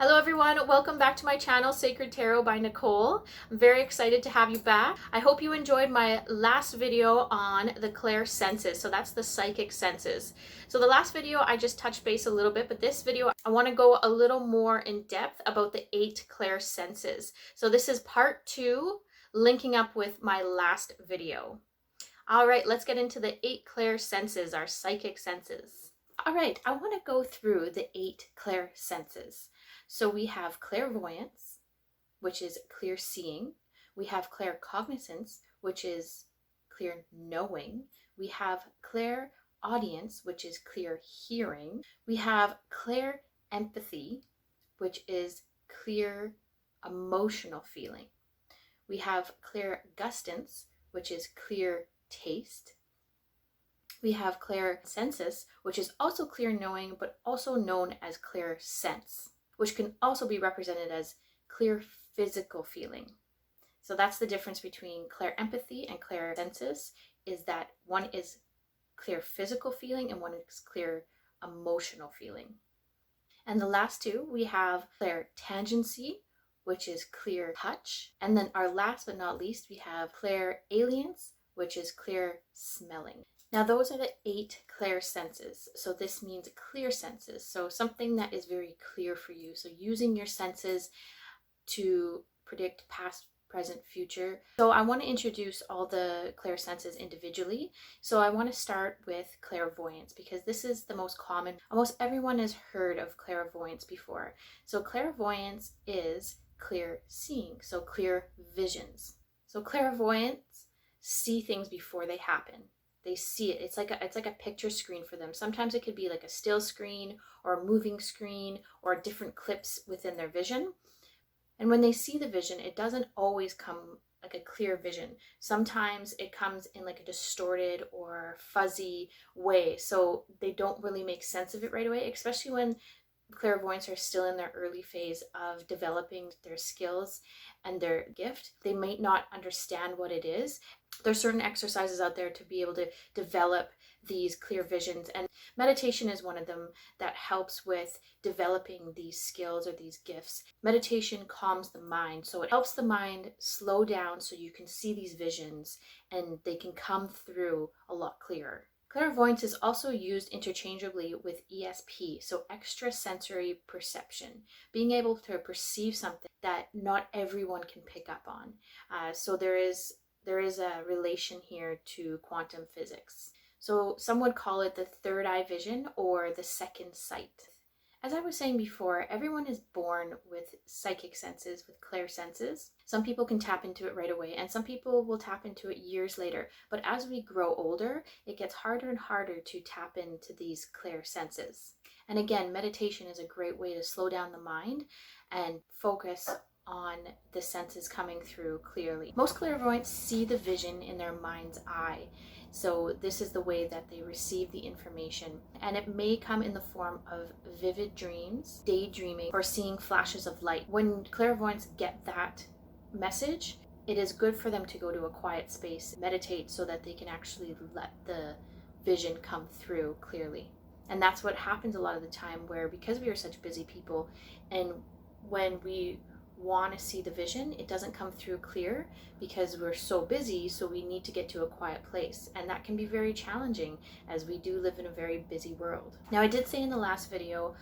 Hello everyone, welcome back to my channel, Sacred Tarot by Nicole. I'm very excited to have you back. I hope you enjoyed my last video on the Clair Senses. So that's the psychic senses. So the last video I just touched base a little bit, but this video I want to go a little more in depth about the 8 Clair Senses. So this is part 2, linking up with my last video. All right, let's get into the 8 Clair Senses, our psychic senses. All right, I want to go through the 8 Clair Senses. So we have clairvoyance, which is clear seeing. We have claircognizance, which is clear knowing. We have clairaudience, which is clear hearing. We have clair empathy, which is clear emotional feeling. We have clairgustance, which is clear taste. We have Clair Senses, which is also clear knowing, but also known as clear sense, which can also be represented as clear physical feeling. So that's the difference between clear empathy and clear senses, is that one is clear physical feeling and one is clear emotional feeling. And the last two, we have clear tangency, which is clear touch. And then our last but not least, we have clear aliens, which is clear smelling. Now those are the 8 Clair senses. So this means clear senses. So something that is very clear for you. So using your senses to predict past, present, future. So I want to introduce all the Clair senses individually. So I want to start with clairvoyance because this is the most common. Almost everyone has heard of clairvoyance before. So clairvoyance is clear seeing. So clear visions. So clairvoyants see things before they happen. They see it. It's like a picture screen for them. Sometimes it could be like a still screen or a moving screen or different clips within their vision. And when they see the vision, it doesn't always come like a clear vision. Sometimes it comes in like a distorted or fuzzy way. So they don't really make sense of it right away, especially when clairvoyants are still in their early phase of developing their skills and their gift. They might not understand what it is. There's certain exercises out there to be able to develop these clear visions, and meditation is one of them that helps with developing these skills or these gifts. Meditation calms the mind, so it helps the mind slow down so you can see these visions and they can come through a lot clearer. Clairvoyance is also used interchangeably with ESP, so extrasensory perception, being able to perceive something that not everyone can pick up on. So there is a relation here to quantum physics. So some would call it the third eye vision or the second sight. As I was saying before, everyone is born with psychic senses, with Clair senses. Some people can tap into it right away, and some people will tap into it years later. But as we grow older, it gets harder and harder to tap into these Clair senses. And again, meditation is a great way to slow down the mind and focus on the senses coming through clearly. Most clairvoyants see the vision in their mind's eye. So this is the way that they receive the information. And it may come in the form of vivid dreams, daydreaming, or seeing flashes of light. When clairvoyants get that message, it is good for them to go to a quiet space, meditate, so that they can actually let the vision come through clearly. And that's what happens a lot of the time, where because we are such busy people, and when we want to see the vision, it doesn't come through clear because we're so busy, so we need to get to a quiet place, and that can be very challenging as we do live in a very busy world. Now, I did say in the last video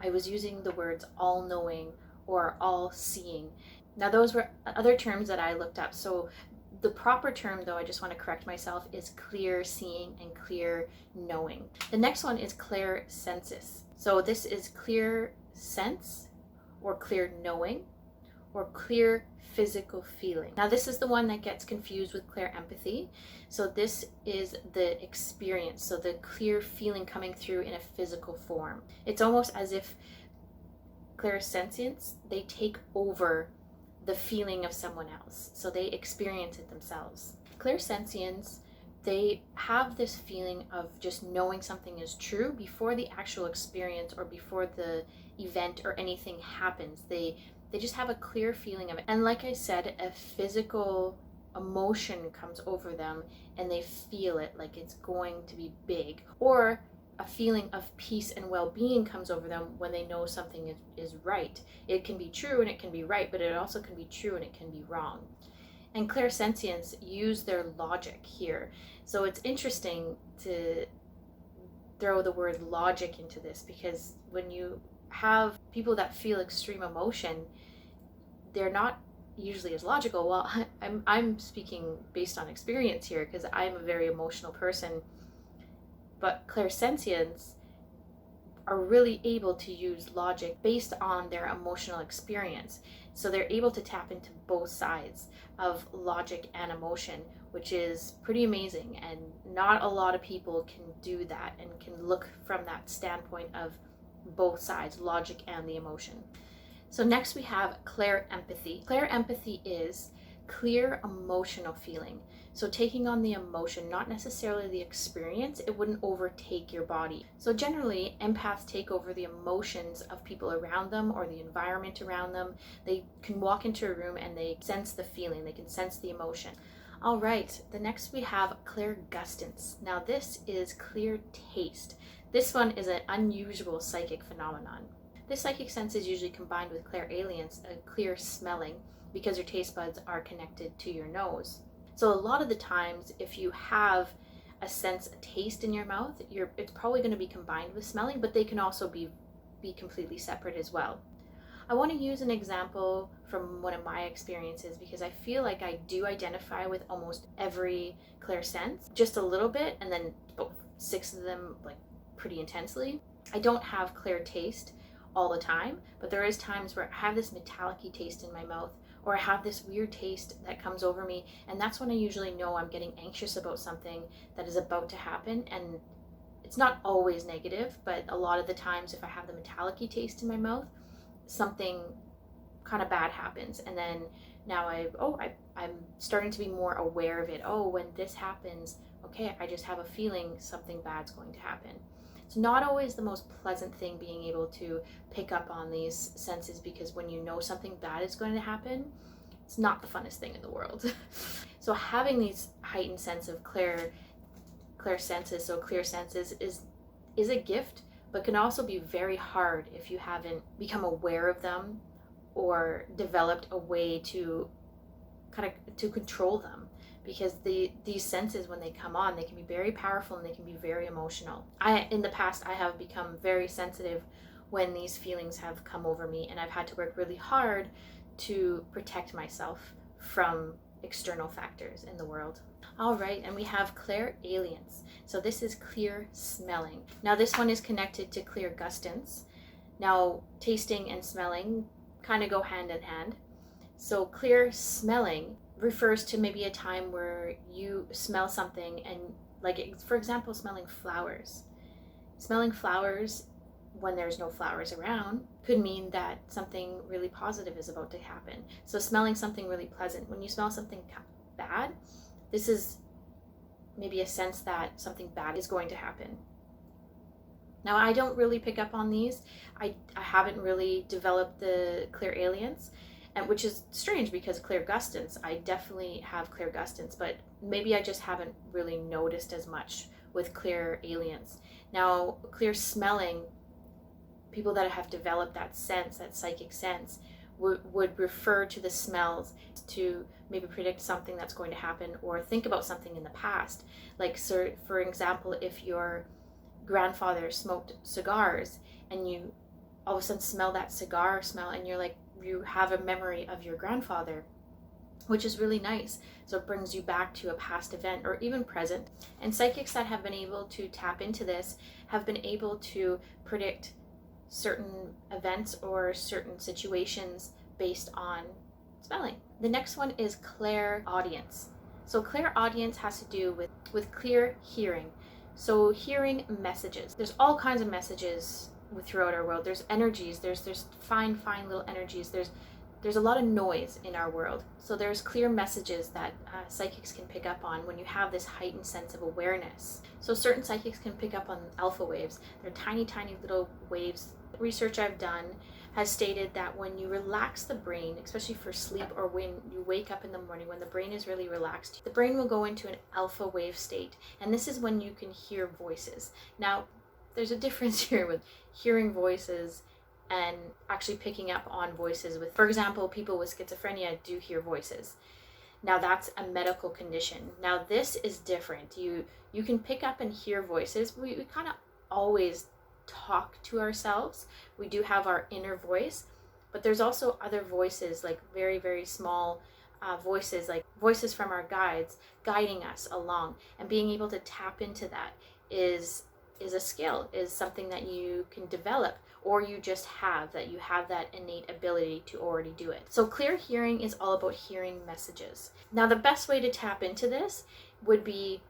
I was using the words all-knowing or all-seeing. Now those were other terms that I looked up, so the proper term, though, I just want to correct myself, is clear seeing and clear knowing. The next one is Clair Senses. So this is clear sense or clear knowing, or clear physical feeling. Now this is the one that gets confused with clear empathy. So this is the experience, so the clear feeling coming through in a physical form. It's almost as if clairsentients, they take over the feeling of someone else, so they experience it themselves. Clairsentients, they have this feeling of just knowing something is true before the actual experience or before the event or anything happens. They just have a clear feeling of it. And like I said, a physical emotion comes over them and they feel it like it's going to be big. Or a feeling of peace and well-being comes over them when they know something is right. It can be true and it can be right, but it also can be true and it can be wrong. And clairsentients use their logic here. So it's interesting to throw the word logic into this, because when you have people that feel extreme emotion, they're not usually as logical. Well, I'm speaking based on experience here because I'm a very emotional person, but clairsentients are really able to use logic based on their emotional experience. So they're able to tap into both sides of logic and emotion, which is pretty amazing. And not a lot of people can do that and can look from that standpoint of both sides, logic and the emotion. So next we have Clair empathy. Clair empathy is clear emotional feeling. So taking on the emotion, not necessarily the experience. It wouldn't overtake your body. So generally, empaths take over the emotions of people around them or the environment around them. They can walk into a room and they sense the feeling, they can sense the emotion. All right, the next we have clairgustance. Now this is clear taste. This one is an unusual psychic phenomenon. This psychic sense is usually combined with clairalience, a clear smelling, because your taste buds are connected to your nose. So a lot of the times, if you have a sense, a taste in your mouth, it's probably going to be combined with smelling, but they can also be completely separate as well. I want to use an example from one of my experiences because I feel like I do identify with almost every clairsense, just a little bit, and then about 6 of them like pretty intensely. I don't have clear taste all the time, but there is times where I have this metallic-y taste in my mouth, or I have this weird taste that comes over me, and that's when I usually know I'm getting anxious about something that is about to happen. And it's not always negative, but a lot of the times if I have the metallic-y taste in my mouth, something kind of bad happens. And then now I'm starting to be more aware of it. Oh, when this happens, okay, I just have a feeling something bad's going to happen. It's not always the most pleasant thing being able to pick up on these senses, because when you know something bad is going to happen, it's not the funnest thing in the world. So having these heightened sense of clear senses, so clear senses is a gift, but can also be very hard if you haven't become aware of them or developed a way to to control them. Because these senses, when they come on, they can be very powerful and they can be very emotional. In the past, I have become very sensitive when these feelings have come over me, and I've had to work really hard to protect myself from external factors in the world. All right, and we have clairalience. So this is clear smelling. Now this one is connected to clairgustance. Now tasting and smelling kind of go hand in hand. So clear smelling refers to maybe a time where you smell something and, like, for example, smelling flowers. Smelling flowers when there's no flowers around could mean that something really positive is about to happen. So smelling something really pleasant. When you smell something bad, this is maybe a sense that something bad is going to happen. Now, I don't really pick up on these. I haven't really developed the clairalience, and which is strange because clairgustance, I definitely have clairgustance, but maybe I just haven't really noticed as much with clairalience. Now, clear smelling, people that have developed that sense, that psychic sense, would refer to the smells to maybe predict something that's going to happen or think about something in the past. Like, for example, if your grandfather smoked cigars and you all of a sudden smell that cigar smell, and you're like, you have a memory of your grandfather, which is really nice. So it brings you back to a past event or even present. And psychics that have been able to tap into this have been able to predict certain events or certain situations based on smelling. The next one is clairaudience. So clairaudience has to do with clear hearing. So hearing messages. There's all kinds of messages throughout our world. There's energies, there's fine little energies, there's a lot of noise in our world. So there's clear messages that psychics can pick up on when you have this heightened sense of awareness. So certain psychics can pick up on alpha waves. They're tiny little waves. Research I've done has stated that when you relax the brain, especially for sleep or when you wake up in the morning, when the brain is really relaxed, the brain will go into an alpha wave state. And this is when you can hear voices. Now, there's a difference here with hearing voices and actually picking up on voices. With, for example, people with schizophrenia do hear voices. Now that's a medical condition. Now this is different. You can pick up and hear voices. We kind of always talk to ourselves. We do have our inner voice, but there's also other voices, like very, very small voices, like voices from our guides guiding us along. And being able to tap into that is a skill, is something that you can develop, or you just have that, you have that innate ability to already do it. So clear hearing is all about hearing messages. Now the best way to tap into this would be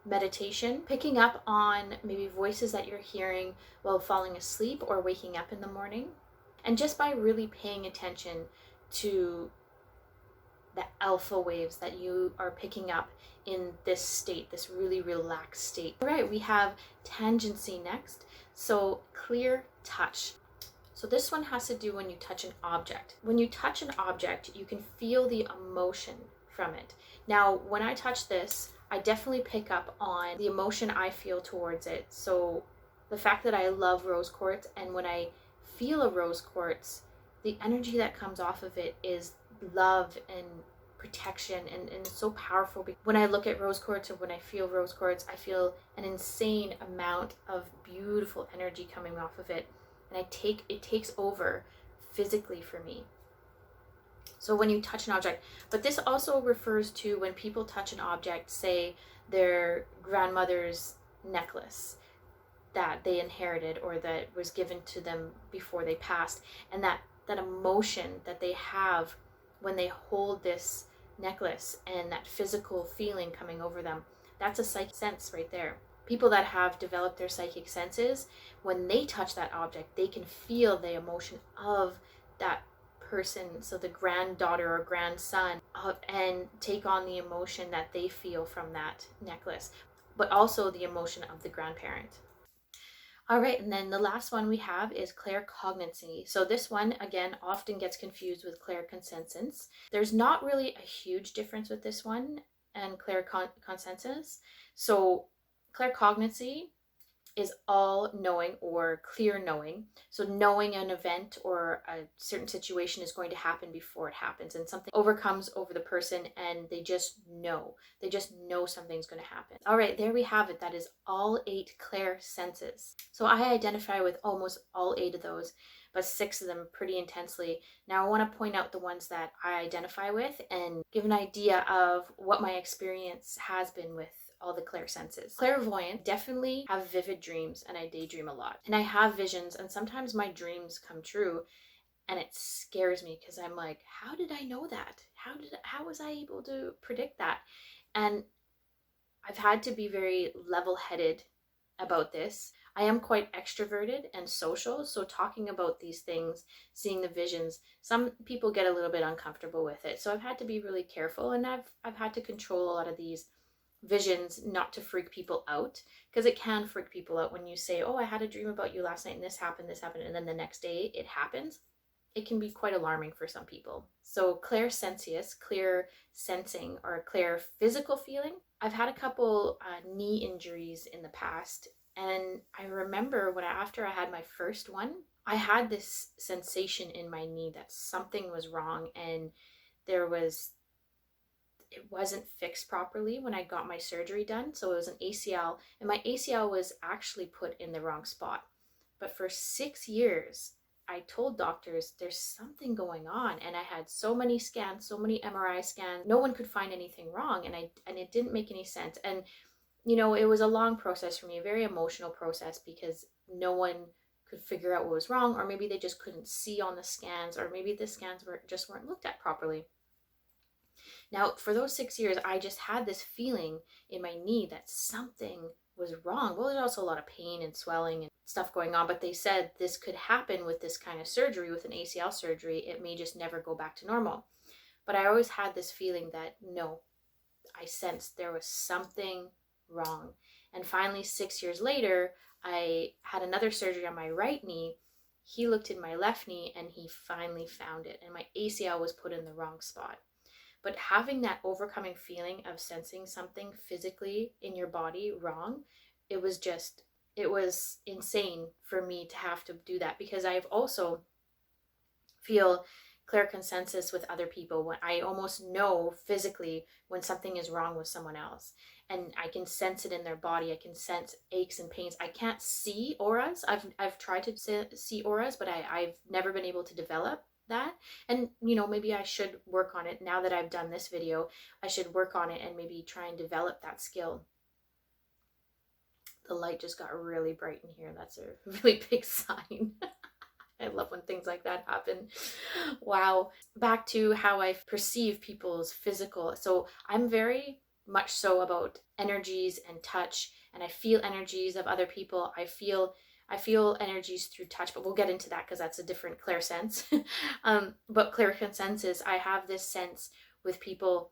meditation, picking up on maybe voices that you're hearing while falling asleep or waking up in the morning. And just by really paying attention to the alpha waves that you are picking up in this state, this really relaxed state. All right, we have tangency next. So clear touch. So this one has to do when you touch an object. When you touch an object, you can feel the emotion from it. Now, when I touch this, I definitely pick up on the emotion I feel towards it. So the fact that I love rose quartz, and when I feel a rose quartz, the energy that comes off of it is love and protection, and it's so powerful. When I look at rose quartz, or when I feel rose quartz, I feel an insane amount of beautiful energy coming off of it, and it takes over physically for me. So when you touch an object, but this also refers to when people touch an object, say their grandmother's necklace that they inherited or that was given to them before they passed, and that emotion that they have when they hold this necklace and that physical feeling coming over them, that's a psychic sense right there. People that have developed their psychic senses, when they touch that object, they can feel the emotion of that person, so the granddaughter or grandson, and take on the emotion that they feel from that necklace, but also the emotion of the grandparent. All right, and then the last one we have is claircognizance. So this one, again, often gets confused with clairconsensus. There's not really a huge difference with this one and clairconsensus. So claircognizance is all knowing or clear knowing. So knowing an event or a certain situation is going to happen before it happens, and something overcomes over the person and they just know something's going to happen. All right, there we have it. That is all 8 Clair senses. So I identify with almost all 8 of those, but 6 of them pretty intensely. Now I want to point out the ones that I identify with and give an idea of what my experience has been with all the Clair senses. Clairvoyant, definitely have vivid dreams, and I daydream a lot. And I have visions, and sometimes my dreams come true, and it scares me because I'm like, how did I know that? How was I able to predict that? And I've had to be very level-headed about this. I am quite extroverted and social, so talking about these things, seeing the visions, some people get a little bit uncomfortable with it. So I've had to be really careful, and I've had to control a lot of these visions not to freak people out, because it can freak people out when you say, oh, I had a dream about you last night and this happened, and then the next day it happens. It can be quite alarming for some people. So Clair Senses, clear sensing, or clear physical feeling. I've had a couple knee injuries in the past, and I remember after I had my first one, I had this sensation in my knee that something was wrong, and it wasn't fixed properly when I got my surgery done. So it was an ACL, and my ACL was actually put in the wrong spot. But for 6 years, I told doctors there's something going on, and I had so many scans, so many MRI scans. No one could find anything wrong, and it didn't make any sense. And it was a long process for me, a very emotional process, because no one could figure out what was wrong, or maybe they just couldn't see on the scans, or maybe the scans weren't looked at properly. Now, for those 6 years, I just had this feeling in my knee that something was wrong. Well, there's also a lot of pain and swelling and stuff going on, but they said this could happen with this kind of surgery, with an ACL surgery. It may just never go back to normal. But I always had this feeling that, no, I sensed there was something wrong. And finally, 6 years later, I had another surgery on my right knee. He looked in my left knee, and he finally found it, and my ACL was put in the wrong spot. But having that overcoming feeling of sensing something physically in your body wrong, it was just it was insane for me to have to do that, because I've also feel clear consensus with other people when I almost know physically when something is wrong with someone else, and I can sense it in their body. I can sense aches and pains. I can't see auras. I've tried to see auras, but I've never been able to develop that. And maybe I should work on it. Now that I've done this video, I should work on it and maybe try and develop that skill. The light just got really bright in here. That's a really big sign. I love when things like that happen. Wow. Back to how I perceive people's physical. So I'm very much so about energies and touch, and I feel energies of other people. I feel energies through touch, but we'll get into that because that's a different Clair sense. But Clair senses, I have this sense with people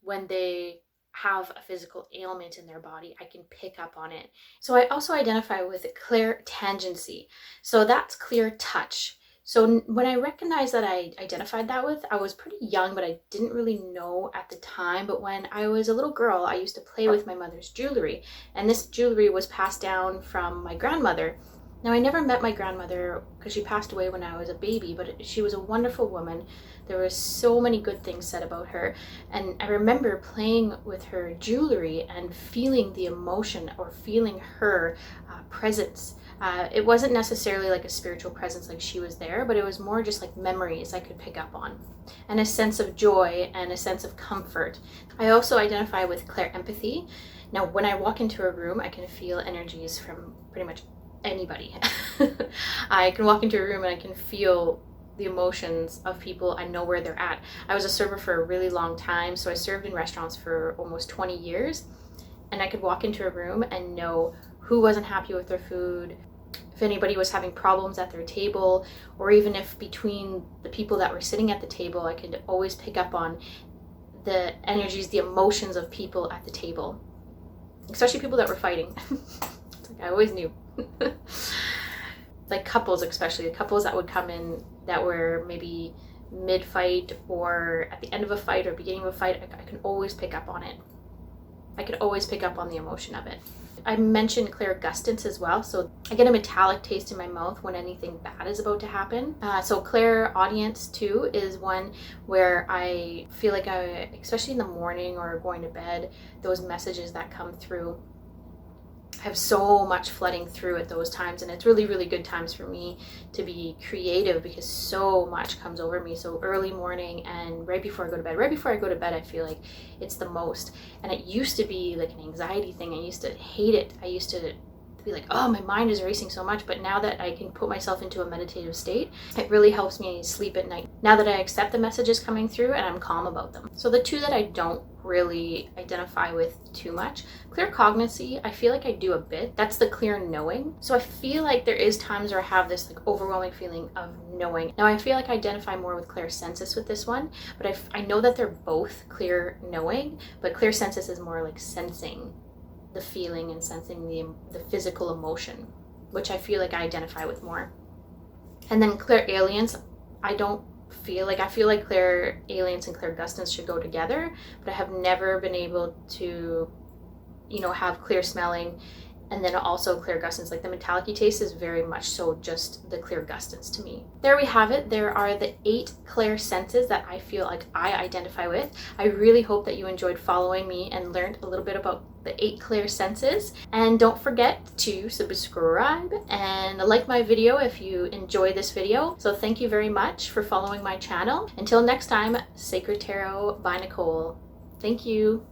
when they have a physical ailment in their body. I can pick up on it. So I also identify with Clair Tangency. So that's clear touch. So when I recognized that I identified that with, I was pretty young, but I didn't really know at the time. But when I was a little girl, I used to play with my mother's jewelry, and this jewelry was passed down from my grandmother. Now, I never met my grandmother because she passed away when I was a baby, but she was a wonderful woman. There were so many good things said about her. And I remember playing with her jewelry and feeling the emotion, or feeling her presence. It wasn't necessarily like a spiritual presence, like she was there, but it was more just like memories I could pick up on, and a sense of joy and a sense of comfort. I also identify with Clair empathy. Now, when I walk into a room, I can feel energies from pretty much anybody. I can walk into a room and I can feel the emotions of people. I know where they're at. I was a server for a really long time, so I served in restaurants for almost 20 years, and I could walk into a room and know who wasn't happy with their food, if anybody was having problems at their table, or even if between the people that were sitting at the table, I could always pick up on the energies, the emotions of people at the table, especially people that were fighting. I always knew. Like couples, especially the couples that would come in that were maybe mid-fight or at the end of a fight or beginning of a fight, I can always pick up on it. I could always pick up on the emotion of it. I mentioned Clair gustance as well. So I get a metallic taste in my mouth when anything bad is about to happen. So Clair audience too is one where I feel like especially in the morning or going to bed, those messages that come through, I have so much flooding through at those times, and it's really, really good times for me to be creative because so much comes over me. So early morning and right before I go to bed. Right before I go to bed, I feel like it's the most. And it used to be like an anxiety thing. I used to hate it. I used to be like, oh, my mind is racing so much. But now that I can put myself into a meditative state, it really helps me sleep at night. Now that I accept the messages coming through and I'm calm about them. So the two that I don't really identify with too much, Clair cognicy, I feel like I do a bit. That's the clear knowing. So I feel like there is times where I have this like overwhelming feeling of knowing. Now I feel like I identify more with Clair senses with this one, but I know that they're both clear knowing, but Clair senses is more like sensing the feeling and sensing the physical emotion, which I feel like I identify with more. And then Clair aliens, I feel like Clair aliens and Clair gustance should go together, but I have never been able to, have clear smelling and then also Clair gustance. Like the metallic taste is very much so just the Clair gustance to me. There we have it. There are the 8 Clair senses that I feel like I identify with. I really hope that you enjoyed following me and learned a little bit about the 8 Clair senses. And don't forget to subscribe and like my video if you enjoy this video. So thank you very much for following my channel. Until next time, Sacred Tarot by Nicole. Thank you.